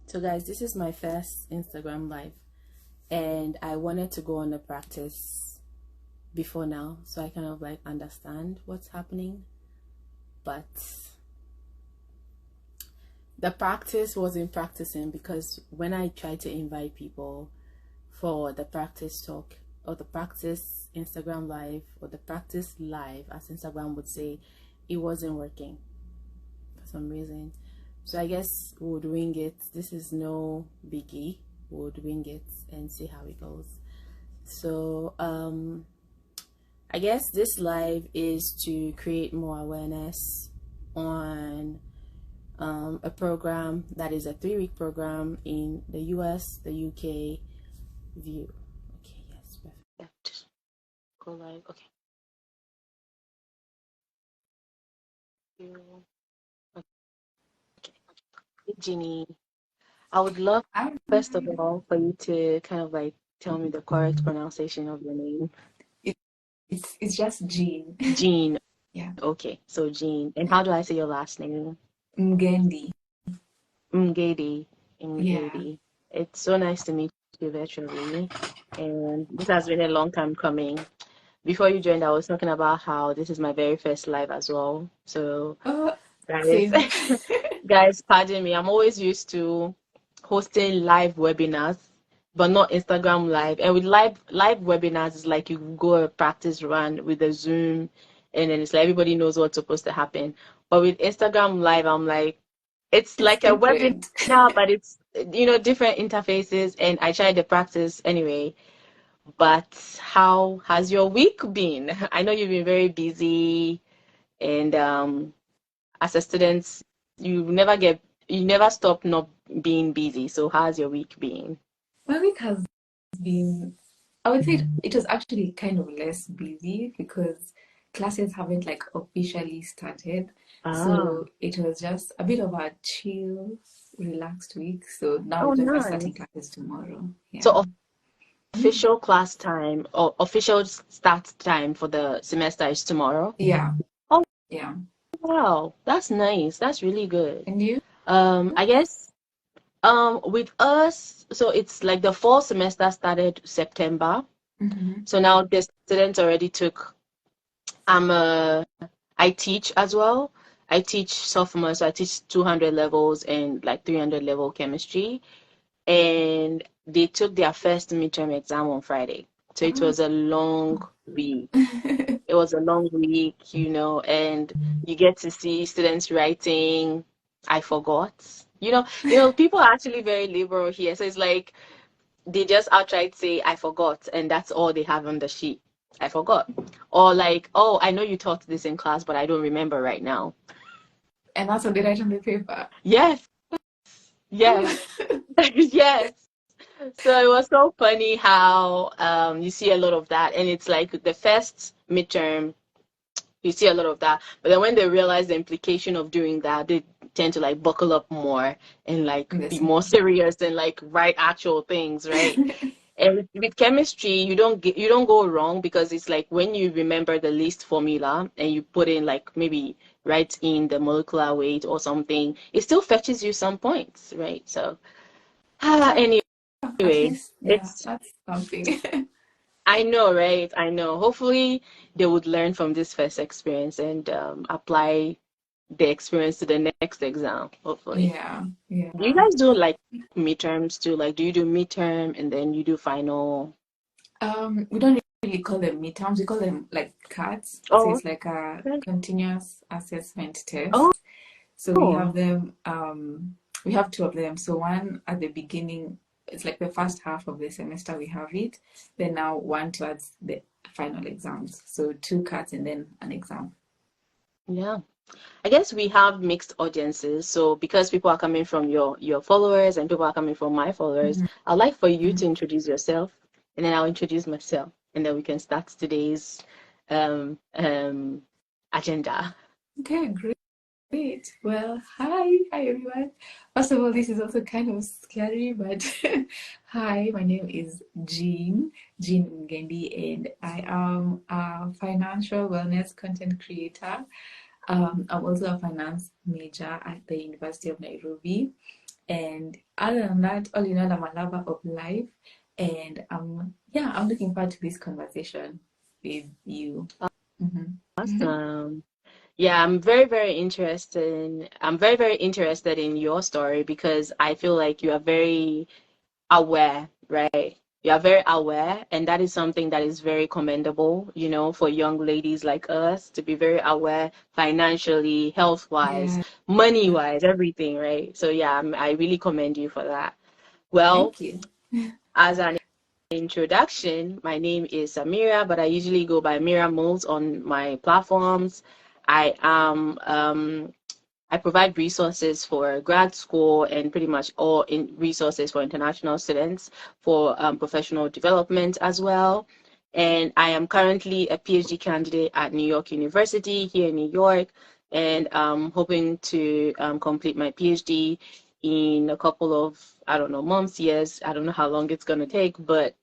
So guys, this is my first Instagram live, and I wanted to go on a practice before now so I kind of like understand what's happening, but the practice wasn't practicing, because when I tried to invite people for the practice talk or the practice Instagram live or the practice live, as Instagram would say, it wasn't working for some reason. So I guess we'll wing it. This is no biggie. We'll wing it and see how it goes. So I guess this live is to create more awareness on a program that is a 3-week program in the US, the UK, view. Okay, yes, perfect. Go live. Okay. Okay. Jeannie, I would love, first of all, for you to kind of like tell me the correct pronunciation of your name. It's just Jean. Jean. Yeah. Okay, so Jean. And how do I say your last name? Mgendi. Mgedi. Yeah. It's so nice to meet you virtually, and this has been a long time coming. Before you joined, I was talking about how this is my very first live as well. So, guys, guys, pardon me. I'm always used to hosting live webinars, but not Instagram live. And with live webinars, it's like you go a practice run with a Zoom, and then it's like everybody knows what's supposed to happen. But with Instagram live, I'm like, it's like a webinar, but it's, different interfaces, and I tried the practice anyway. But how has your week been? I know you've been very busy, and as a student, you never stop not being busy. So how's your week been? My week has been, I would say it was actually kind of less busy because classes haven't like officially started. So it was just a bit of a chill, relaxed week. So now we're starting classes tomorrow. Yeah. So official class time or official start time for the semester is tomorrow? Yeah. Oh, yeah. Wow, that's nice. That's really good. And you? I guess with us, so it's like the fall semester started September. Mm-hmm. So now the students already took, I teach as well. I teach sophomores, so I teach 200 levels and like 300 level chemistry. And they took their first midterm exam on Friday. So it was a long week. It was a long week, and you get to see students writing, I forgot. People are actually very liberal here. So it's like they just outright say, I forgot, and that's all they have on the sheet. I forgot. Or like, oh, I know you taught this in class, but I don't remember right now. And that's what they write on the paper. Yes. Yes. Yes. So it was so funny how you see a lot of that, and it's like the first midterm, you see a lot of that, but then when they realize the implication of doing that, they tend to like buckle up more and like be more serious and like write actual things, right? And with chemistry, you don't go wrong, because it's like when you remember the list formula and you put in like maybe write in the molecular weight or something, it still fetches you some points, right? So anyway, that's something. I know, right? I know. Hopefully they would learn from this first experience and apply the experience to the next exam, hopefully. Yeah. Do you guys do like midterms too? Like, do you do midterm and then you do final? We don't really call them midterms. We call them like CATs. So it's like a continuous assessment test. So we have them, we have 2 of them. So one at the beginning, it's like the first half of the semester we have it. Then now one towards the final exams. So 2 CATs and then an exam. Yeah. I guess we have mixed audiences. So because people are coming from your followers and people are coming from my followers, I'd like for you to introduce yourself, and then I'll introduce myself, and then we can start today's agenda. Okay, great. Well, hi everyone. First of all, this is also kind of scary, but hi, my name is Jean Mgendi, and I am a financial wellness content creator. I'm also a finance major at the University of Nairobi, And other than that, all in all, I'm a lover of life. And yeah, I'm looking forward to this conversation with you. Awesome. Yeah, I'm very, very interested. I'm very, very interested in your story because I feel like you are very aware, right? You are very aware, and that is something that is very commendable, for young ladies like us to be very aware financially, health-wise, Yeah, money-wise, everything, right? So yeah, I really commend you for that. Well, thank you. as an introduction, my name is Samira, but I usually go by Mira Moles on my platforms. I am I provide resources for grad school and pretty much all in resources for international students for professional development as well. And I am currently a PhD candidate at New York University here in New York, and I'm hoping to complete my PhD in a couple of, I don't know, months, years. I don't know how long it's going to take, but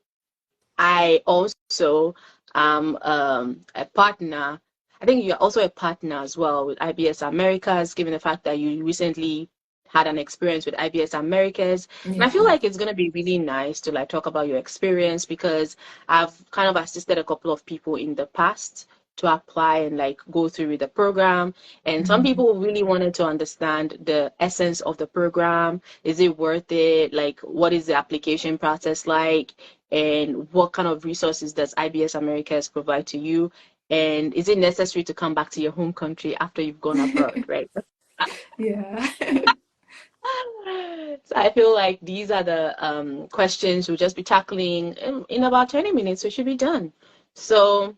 I also am a partner. I think you're also a partner as well with IBS Americas, given the fact that you recently had an experience with IBS Americas. And I feel Yeah. like it's going to be really nice to like talk about your experience because I've kind of assisted a couple of people in the past to apply and like go through with the program. And some Mm-hmm. people really wanted to understand the essence of the program. Is it worth it? Like, what is the application process like? And what kind of resources does IBS Americas provide to you? And is it necessary to come back to your home country after you've gone abroad, right? Yeah. So I feel like these are the questions we'll just be tackling in about 20 minutes. We should be done. So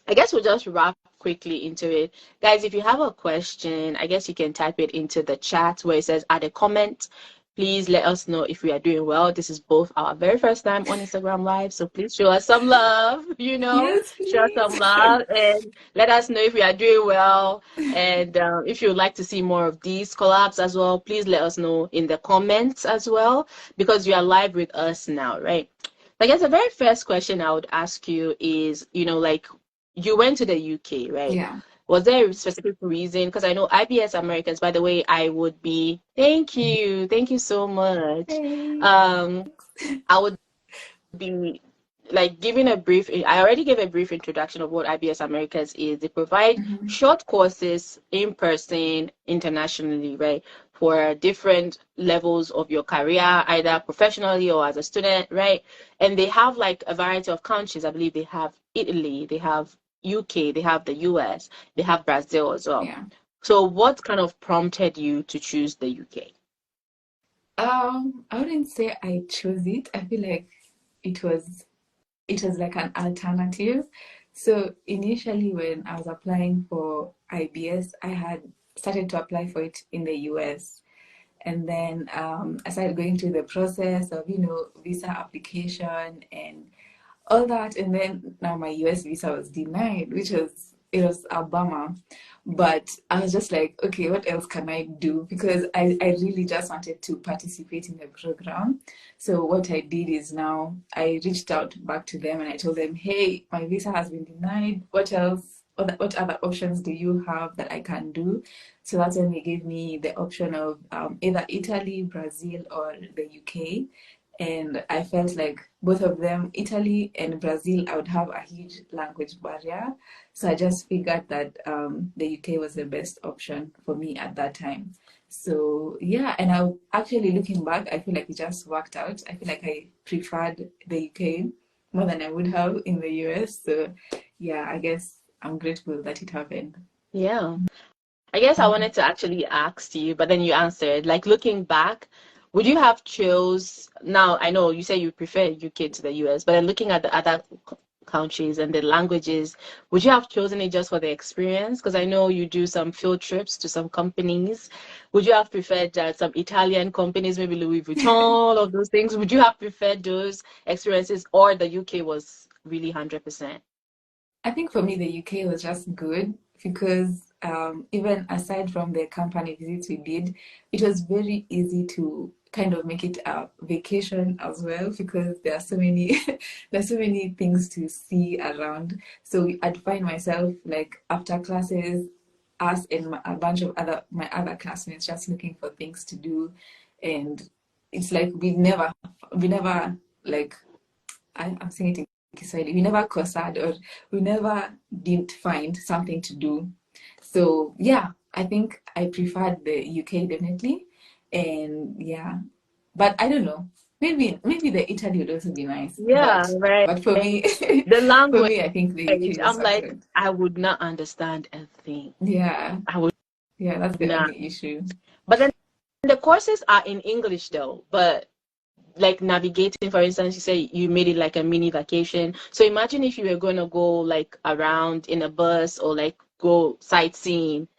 I guess we'll just wrap quickly into it. Guys, if you have a question, I guess you can type it into the chat where it says add a comment. Please let us know if we are doing well. This is both our very first time on Instagram Live, so please show us some love, Yes, show us some please. love and let us know if we are doing well. And if you would like to see more of these collabs as well, please let us know in the comments as well, because you are live with us now, right? I guess the very first question I would ask you is, like you went to the UK, right? Yeah. Was there a specific reason? Because I know IBS Americans, by the way, thank you so much. Hey. Um, I would be like giving a brief, I already gave a brief introduction of what IBS Americas is. They provide Mm-hmm. short courses in person, internationally, right? For different levels of your career, either professionally or as a student, right? And they have like a variety of countries. I believe they have Italy, they have UK, they have the US, they have Brazil as well. Yeah. So what kind of prompted you to choose the UK? I wouldn't say I chose it. I feel like it was like an alternative. So initially when I was applying for IBS, I had started to apply for it in the US. And then I started going through the process of, visa application and all that. And then now my US visa was denied, it was a bummer. But I was just like, okay, what else can I do? Because I really just wanted to participate in the program. So what I did is now I reached out back to them and I told them, hey, my visa has been denied. What else? What other options do you have that I can do? So that's when they gave me the option of either Italy, Brazil, or the UK. And I felt like both of them, Italy and Brazil, I would have a huge language barrier. So I just figured that the UK was the best option for me at that time. So yeah, and I actually looking back, I feel like it just worked out. I feel like I preferred the UK more than I would have in the US. So yeah, I guess I'm grateful that it happened. Yeah. I guess I wanted to actually ask you, but then you answered. Like looking back, would you have chose now? I know you say you prefer UK to the US, but then looking at the other countries and the languages, would you have chosen it just for the experience? Because I know you do some field trips to some companies. Would you have preferred some Italian companies, maybe Louis Vuitton, all of those things? Would you have preferred those experiences, or the UK was really 100%? I think for me, the UK was just good because even aside from the company visits we did, it was very easy to kind of make it a vacation as well because there are so many there's so many things to see around. So I'd find myself like after classes, us and a bunch of my other classmates just looking for things to do. and it's like we never like I'm saying it in Kiswahili, we never cosad, or we never didn't find something to do. So yeah, I think I preferred the UK definitely, and yeah, but I don't know. Maybe the Italy would also be nice, Yeah, right. but for me, The for language, me, I think the UK was I'm like, perfect. I would not understand a thing. Yeah, I would yeah, that's the not. only issue. But then the courses are in English though. But like navigating, for instance, you say you made it like a mini vacation. So imagine if you were going to go like around in a bus or like go sightseeing.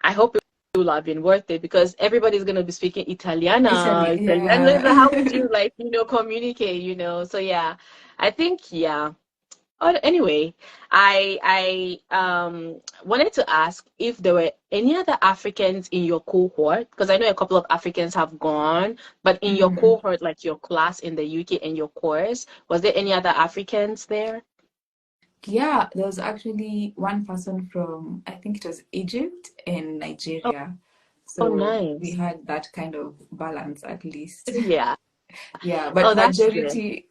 I hope it will have been worth it because everybody's going to be speaking Italy, Italiano. So how would yeah. you like, communicate? So yeah, I think, yeah. Oh, anyway, I wanted to ask if there were any other Africans in your cohort, because I know a couple of Africans have gone, but in your Mhm. cohort, like your class in the UK and your course, was there any other Africans there? Yeah, there was actually one person from, I think it was Egypt and Oh, Nigeria. oh, So we nice. had that kind of balance at least. Yeah. Yeah, Oh, that's good.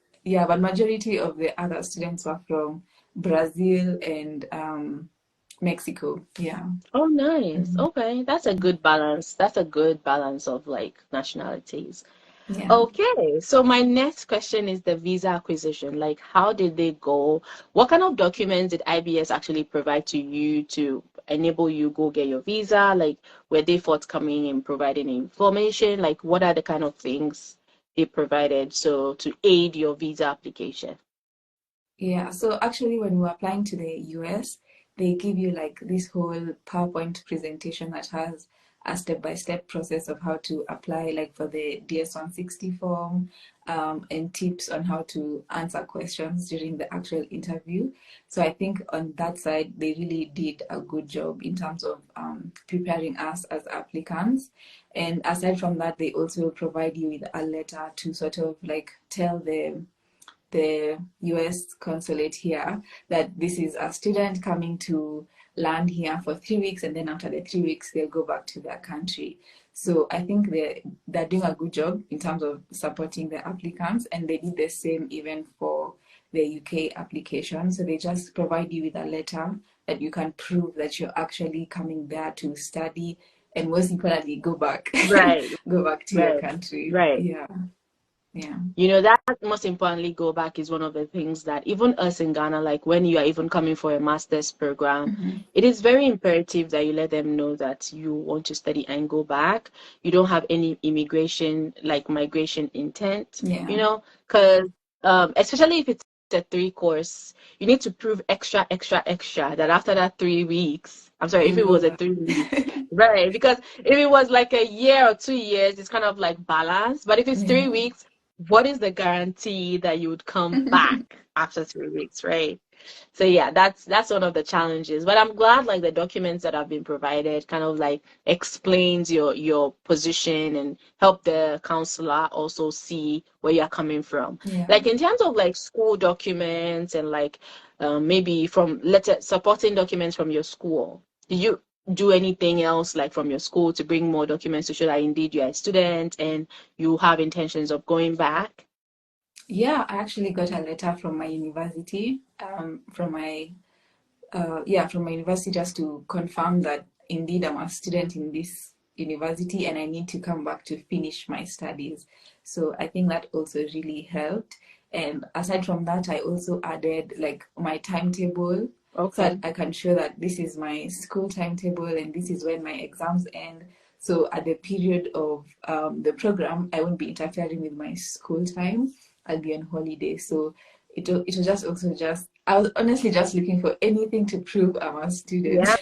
but majority of the other students were from Brazil and Mexico. Yeah. Oh, nice. Mhm. Okay, that's a good balance. That's a good balance of like nationalities. Yeah. Okay, so my next question is the visa acquisition. Like, how did they go? What kind of documents did IBS actually provide to you to enable you go get your visa? Like, were they forthcoming in providing information? Like, what are the kind of things they provided so to aid your visa application? Yeah, so actually, when we were applying to the US, they give you like this whole PowerPoint presentation that has a step-by-step process of how to apply, like for the DS-160 form, and tips on how to answer questions during the actual interview. So I think on that side, they really did a good job in terms of preparing us as applicants. And aside from that, they also provide you with a letter to sort of like tell the US consulate here that this is a student coming to land here for 3 weeks, and then after the 3 weeks they'll go back to their country. So I think they're doing a good job in terms of supporting the applicants, and they did the same even for the UK application. So they just provide you with a letter that you can prove that you're actually coming there to study, and most importantly go back Right, go back to your right, country. right. Yeah, yeah. That most importantly, go back is one of the things that even us in Ghana, like when you are even coming for a master's program, Mm-hmm. it is very imperative that you let them know that you want to study and go back. You don't have any immigration, like migration intent, Yeah. because especially if it's a 3 course, you need to prove extra, extra, extra that after that 3 weeks, I'm sorry, if You it go was a back. 3 weeks, right? Because if it was like a year or 2 years, it's kind of like balanced. But if it's three Yeah. weeks, what is the guarantee that you would come back after 3 weeks, right? So yeah, that's one of the challenges. But I'm glad like the documents that have been provided kind of like explains your position and help the counselor also see where you're coming from. Yeah. Like in terms of like school documents and like maybe from letter supporting documents from your school, did you do anything else like from your school to bring more documents to show that indeed you're a student and you have intentions of going back? Yeah, I actually got a letter from my university, from my university, just to confirm that indeed I'm a student in this university and I need to come back to finish my studies. So I think that also really helped. And aside from that, I also added like my timetable so that Okay. I can show that this is my school timetable and this is when my exams end. So at the period of the program, I won't be interfering with my school time. I'll be on holiday. So it was just I was honestly just looking for anything to prove I'm a student Yeah.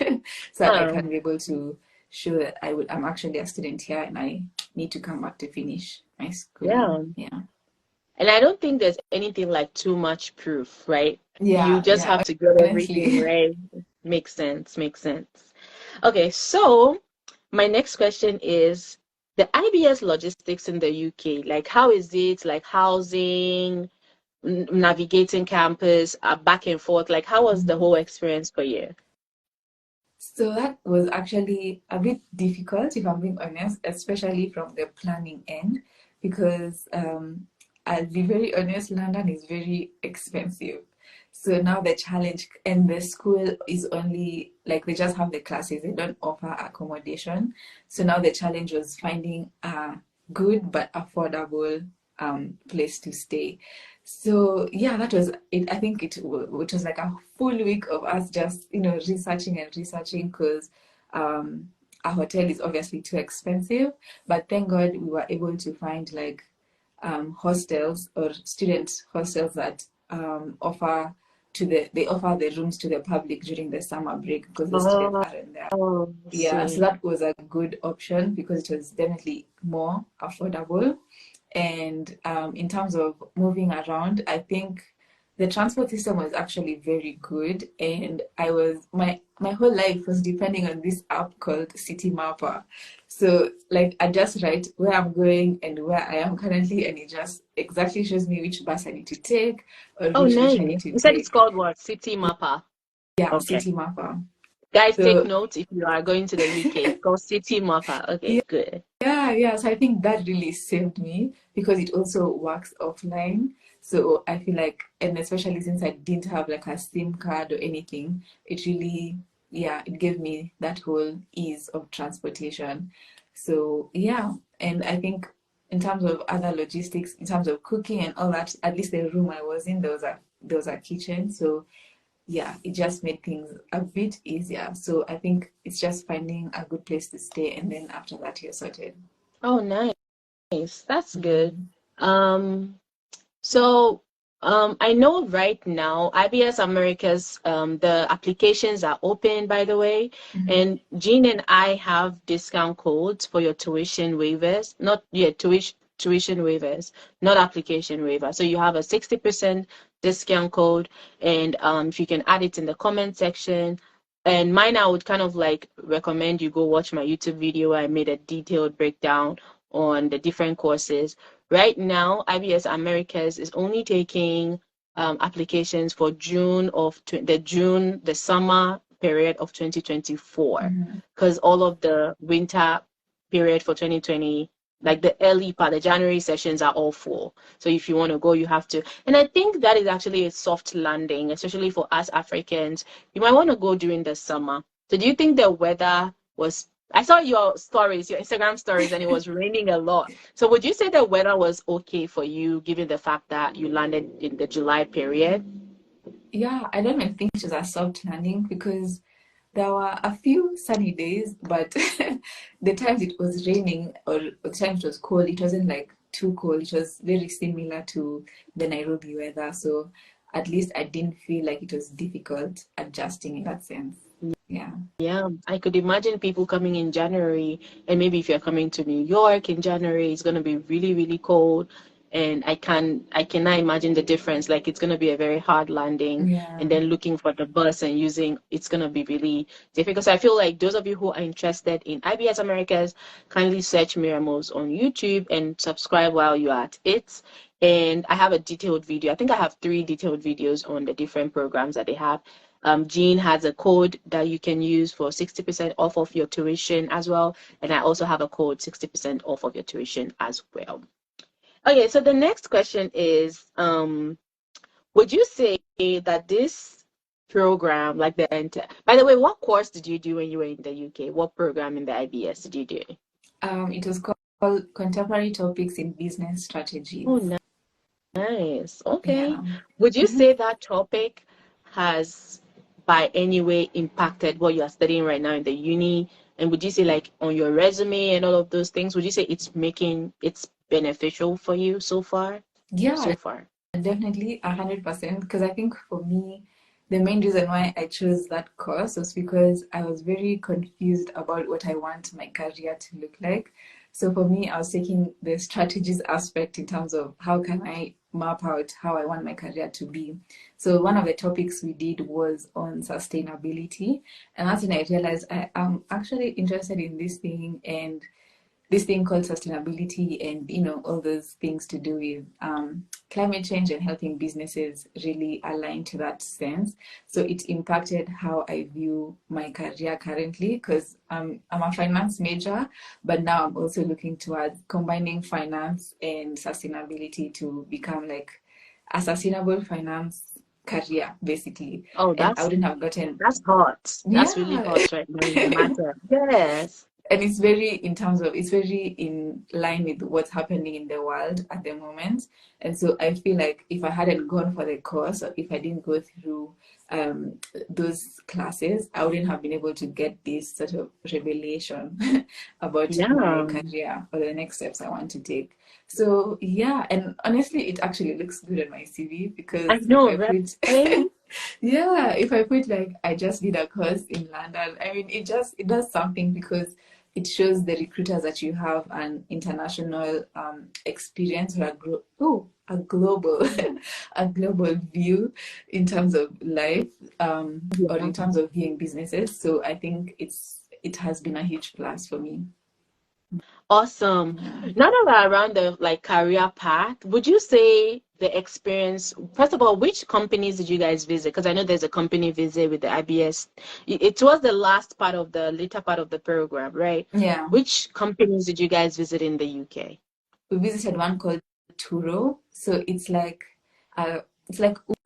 so that I can be able to show that I'm actually a student here and I need to come back to finish my schooling. Yeah. Yeah. And I don't think there's anything like too much proof, right? You Yeah, just have yeah, to get everything honestly. right. Makes sense, makes sense. Okay, so my next question is the IBS logistics in the UK. Like, how is it? Like housing, navigating campus, back and forth. Like, how was the whole experience for you? So that was actually a bit difficult, if I'm being honest, especially from the planning end, because I'll be very honest, London is very expensive. So now the challenge, and the school is only like they just have the classes, they don't offer accommodation. So now the challenge was finding a good but affordable place to stay. So yeah, that was it. I think it was like a full week of us just researching and researching, because a hotel is obviously too expensive. But thank God we were able to find like hostels or student hostels that they offer the rooms to the public during the summer break, because the students aren't there. Yeah, so that was a good option because it was definitely more affordable. And in terms of moving around, I think the transport system was actually very good. And my whole life was depending on this app called City Mapper. So like I just write where I'm going and where I am currently, and it just exactly shows me which bus I need to take or which route I need to You said it's take. called what? City Mapper. Yeah, Okay. City Mapper. Guys, take notes if you are going to the UK. It's called City Mapper. Okay, good. Yeah. So I think that really saved me because it also works offline. So I feel like, and especially since I didn't have like a SIM card or anything, it really, it gave me that whole ease of transportation. So yeah, and I think in terms of other logistics, in terms of cooking and all that, at least the room I was in, there was a kitchen. So yeah, it just made things a bit easier. So I think it's just finding a good place to stay, and then after that you're sorted. Oh, nice. That's good. So I know right now IBS Americas, the applications are open, by the way, and Jean and I have discount codes for your tuition waivers, not tuition waivers, not application waiver. So you have a 60% discount code, and if you can add it in the comment section. And mine, I would kind of like recommend you go watch my YouTube video. I made a detailed breakdown on the different courses. Right now, IBS Americas is only taking applications for the summer period of 2024, because all of the winter period for 2020, like the early part, the January sessions are all full. So if you want to go, you have to. And I think that is actually a soft landing, especially for us Africans. You might want to go during the summer. So do you think the weather was I saw your Instagram stories, and it was raining a lot. So would you say the weather was okay for you, given the fact that you landed in the July period? Yeah, I don't even think it was a soft landing because there were a few sunny days, but the times it was raining or the times it was cold, it wasn't like too cold. It was very similar to the Nairobi weather. So at least I didn't feel like it was difficult adjusting in that sense. Yeah, I could imagine people coming in January, and maybe if you're coming to New York in January, it's going to be really, really cold. And I cannot imagine the difference. Like it's going to be a very hard landing, and then looking for the bus and it's going to be really difficult. So I feel like those of you who are interested in IBS Americas, kindly search Miramos on YouTube and subscribe while you're at it. And I have a detailed video. I think I have 3 detailed videos on the different programs that they have. Jean has a code that you can use for 60% off of your tuition as well. And I also have a code 60% off of your tuition as well. Okay, so the next question is, would you say that this program, like by the way, what course did you do when you were in the UK? What program in the IBS did you do? It was called Contemporary Topics in Business Strategies. Oh, nice. Okay. Yeah. Would you say that topic has by any way impacted what you are studying right now in the uni? And would you say like on your resume and all of those things, would you say it's beneficial for you so far? Yeah, so far. Definitely 100%. Because I think for me, the main reason why I chose that course was because I was very confused about what I want my career to look like. So for me, I was taking the strategies aspect in terms of how can I map out how I want my career to be. So one of the topics we did was on sustainability. And that's when I realized I am actually interested in this thing, and this thing called sustainability and, you know, all those things to do with climate change and helping businesses really align to that sense. So it impacted how I view my career currently, because I'm a finance major, but now I'm also looking towards combining finance and sustainability to become like a sustainable finance career, basically. Oh, And I wouldn't have gotten, that's hot. That's really yeah. hot right now in the matter. Yes. And it's very in terms of, it's very in line with what's happening in the world at the moment. And so I feel like if I hadn't gone for the course, or if I didn't go through those classes, I wouldn't have been able to get this sort of revelation about my Yeah. career or the next steps I want to take. So yeah, and honestly, it actually looks good on my CV, because I if know, I put right? yeah, if I put like I just did a course in London, I mean it does something, because it shows the recruiters that you have an international experience, or a global a global view in terms of life, or Yeah. in terms of viewing businesses. So I think it has been a huge plus for me. Awesome. Yeah. Now that we're around the like career path, would you say the experience, first of all, which companies did you guys visit? Because I know there's a company visit with the IBS. It was the last part of the later part of the program, right? Yeah. Which companies did you guys visit in the UK? We visited one called Turo. So it's like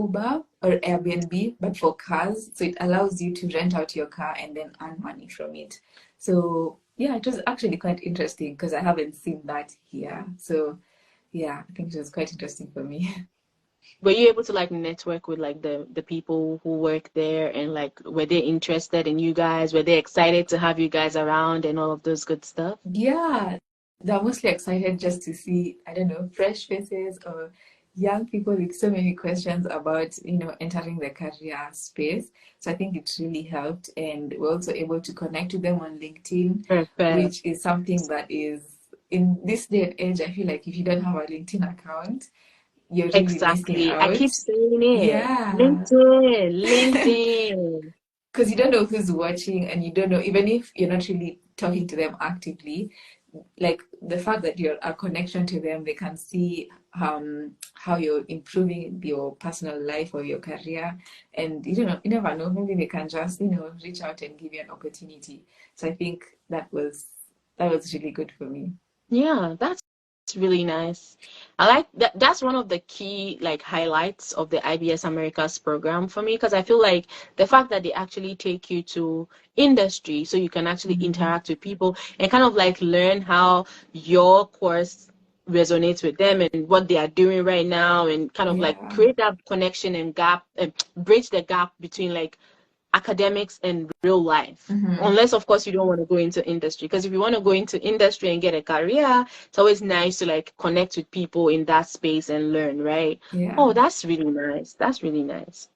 Uber or Airbnb, but for cars. So it allows you to rent out your car and then earn money from it. So yeah, it was actually quite interesting, because I haven't seen that here. So yeah, I think it was quite interesting for me. Were you able to like network with like the people who work there, and like were they interested in you guys? Were they excited to have you guys around and all of those good stuff? Yeah, they're mostly excited just to see, I don't know, fresh faces or young people with so many questions about, you know, entering the career space. So I think it really helped. And we're also able to connect with them on LinkedIn, Perfect. which is something that is, in this day and age, I feel like if you don't have a LinkedIn account, you're really missing Exactly. I out. keep saying it. Yeah. LinkedIn. Because you don't know who's watching, and you don't know, even if you're not really talking to them actively, like the fact that you're a connection to them, they can see how you're improving your personal life or your career. And you don't know, you never know, maybe they can just, you know, reach out and give you an opportunity. So I think that was really good for me. Yeah, that's really nice. I like that. That's one of the key like highlights of the IBS Americas program for me, because I feel like the fact that they actually take you to industry so you can actually Mm-hmm. interact with people and kind of like learn how your course resonates with them and what they are doing right now, and kind of like Yeah. create that connection and gap and bridge the gap between like academics and real life. Mm-hmm. Unless, of course, you don't want to go into industry. Because if you want to go into industry and get a career, it's always nice to like connect with people in that space and learn, right? Yeah. Oh, that's really nice. That's really nice.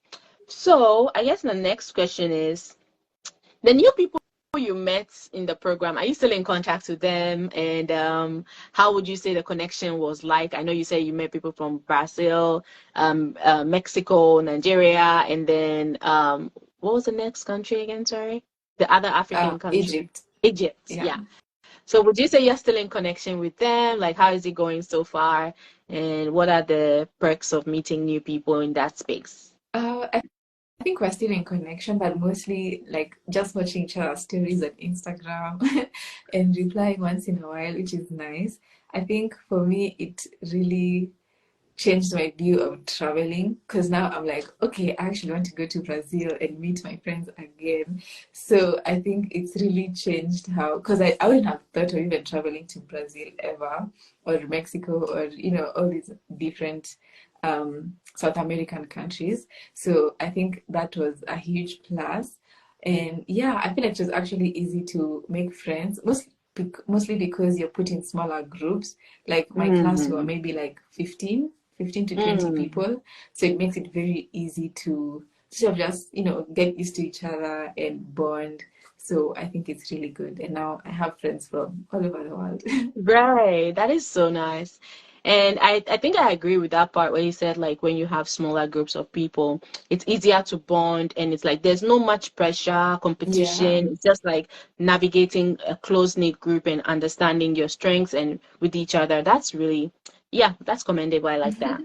So I guess the next question is the new people you met in the program, are you still in contact with them? And how would you say the connection was like? I know you said you met people from Brazil, Mexico, Nigeria, and then what was the next country again? Sorry, the other African country, Egypt. Egypt. Yeah. Yeah. So would you say you're still in connection with them? Like, how is it going so far? And what are the perks of meeting new people in that space? I think we're still in connection, but mostly like just watching each other's stories on Instagram and replying once in a while, which is nice. I think for me, it really changed my view of traveling, because now I'm like, okay, I actually want to go to Brazil and meet my friends again. So I think it's really changed how, because I wouldn't have thought of even traveling to Brazil ever, or Mexico, or, you know, all these different South American countries. So I think that was a huge plus. And yeah, I feel like it was actually easy to make friends, mostly because you're put in smaller groups. Like my class were Mm, maybe like 15 to 20 mm. people. So it makes it very easy to sort of just, you know, get used to each other and bond. So I think it's really good. And now I have friends from all over the world. Right. That is so nice. And I think I agree with that part where you said like when you have smaller groups of people, it's easier to bond and it's like there's no much pressure, Yeah. competition. It's just like navigating a close-knit group and understanding your strengths and with each other. That's really, yeah, that's commendable. I like that.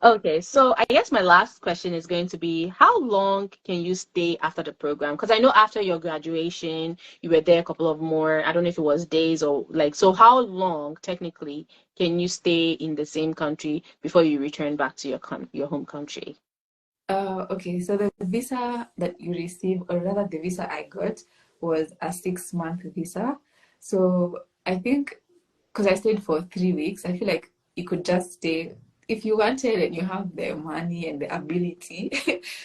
Okay, so I guess my last question is going to be how long can you stay after the program? Because I know after your graduation, you were there a couple of more, I don't know if it was days or like, so how long technically can you stay in the same country before you return back to your home country? Okay, so the visa that you receive, or rather the visa I got, was a 6-month visa. So I think because I stayed for 3 weeks, I feel like you could just stay if you wanted and you have the money and the ability.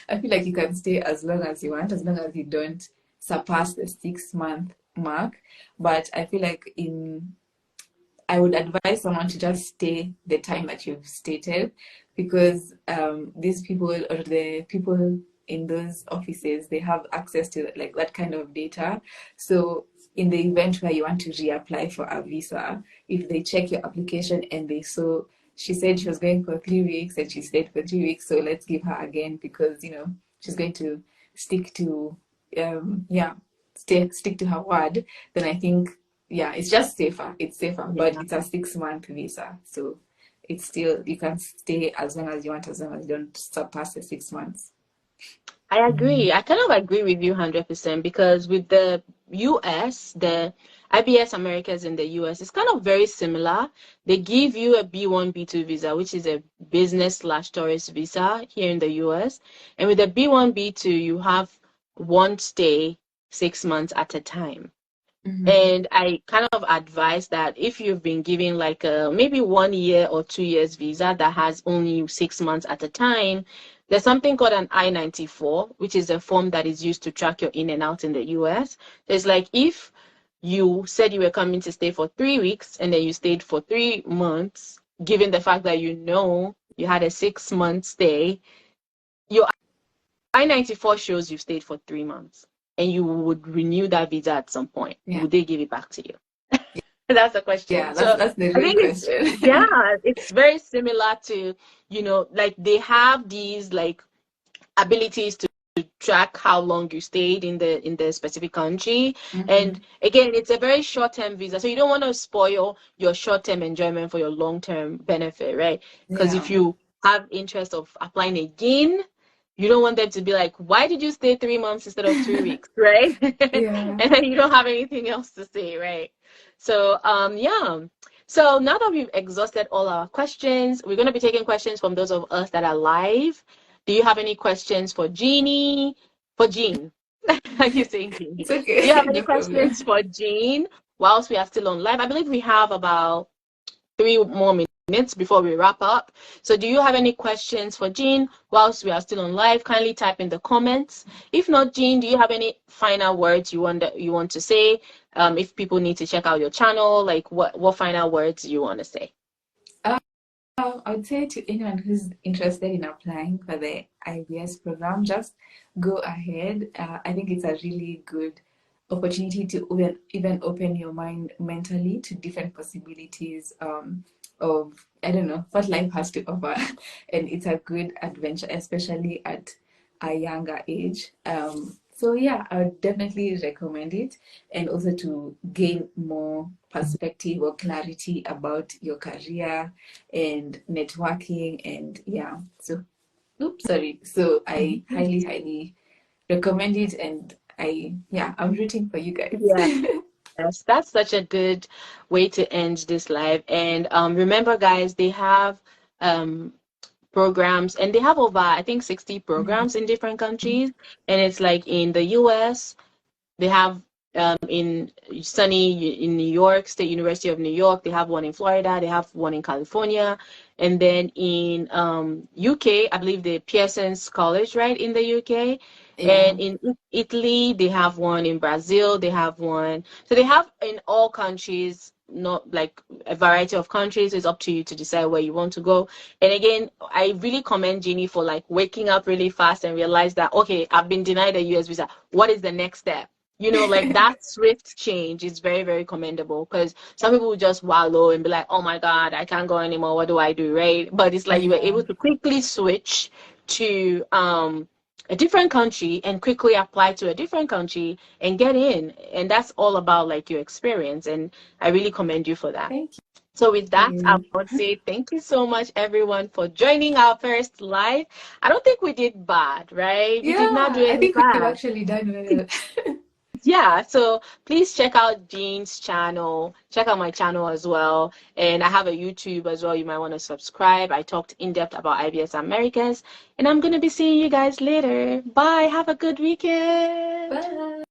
I feel like you can stay as long as you want, as long as you don't surpass the 6-month mark. But I feel like I would advise someone to just stay the time that you've stated because these people or the people in those offices, they have access to like that kind of data. So in the event where you want to reapply for a visa, if they check your application and they saw she said she was going for 3 weeks and she stayed for 3 weeks, so let's give her again because she's going to stick to yeah stick to her word, then I think yeah, it's just safer. It's safer, but Yeah. it's a 6-month visa. So it's still, you can stay as long as you want, as long as you don't surpass the 6 months. I agree. I kind of agree with you 100% because with the US, the IBS Americas in the US, it's kind of very similar. They give you a B1, B2 visa, which is a business/tourist visa here in the US. And with the B1, B2, you have one stay 6 months at a time. Mm-hmm. And I kind of advise that if you've been given like a maybe 1 year or 2 years visa that has only 6 months at a time, there's something called an I-94, which is a form that is used to track your in and out in the US. It's like if you said you were coming to stay for 3 weeks and then you stayed for 3 months, given the fact that you had a 6 month stay, your I-94 shows you stayed for 3 months and you would renew that visa at some point. Yeah. Would they give it back to you? That's the Yeah, question. that's So that's the I real think question. yeah, it's very similar to, like they have these like abilities to track how long you stayed in the specific country. And Mm-hmm. again, it's a very short-term visa. So you don't want to spoil your short-term enjoyment for your long-term benefit, right? Because if Yeah. you have interest of applying again, you don't want them to be like, why did you stay 3 months instead of 2 weeks, right? Yeah. And then you don't have anything else to say, right? So, yeah. So now that we've exhausted all our questions, we're going to be taking questions from those of us that are live. Do you have any questions for Jeannie? For Jean? I keep saying Jeannie. It's Do you okay. have any No questions problem. for Jean whilst we are still on live? I believe we have about 3 more minutes before we wrap up. So do you have any questions for Jean whilst we are still on live? Kindly type in the comments. If not, Jean, do you have any final words you want to say? If people need to check out your channel, like what final words you want to say? I would say to anyone who's interested in applying for the IBS program, just go ahead. I think it's a really good opportunity to even open your mind mentally to different possibilities of, I don't know, what life has to offer. And it's a good adventure, especially at a younger age. So yeah, I would definitely recommend it, and also to gain more perspective or clarity about your career and networking, and yeah. So, oops, sorry. So I highly recommend it, and I'm rooting for you guys. Yeah. Yes, that's such a good way to end this live. And remember, guys, they have um, programs, and they have over, I think, 60 programs in different countries. And it's like in the US, they have in in New York, State University of New York, they have one in Florida, they have one in California. And then in UK, I believe the Pearson's College, right, in the UK. Yeah. And in Italy, they have one. In Brazil, they have one. So they have in all countries, not like a variety of countries. It's up to you to decide where you want to go. And again, I really commend Jeannie for like waking up really fast and realize that, okay, I've been denied a US visa. What is the next step? like that swift change is very, very commendable, because some people will just wallow and be like, oh my God, I can't go anymore. What do I do? Right. But it's like you were able to quickly switch to a different country and quickly apply to a different country and get in. And that's all about like your experience. And I really commend you for that. Thank you. So with that, I would say thank you so much, everyone, for joining our first live. I don't think we did bad, right? We did not do I any think we've bad. actually done well. Yeah, so please check out Jean's channel. Check out my channel as well. And I have a YouTube as well. You might want to subscribe. I talked in depth about IBS Americas. And I'm going to be seeing you guys later. Bye. Have a good weekend. Bye.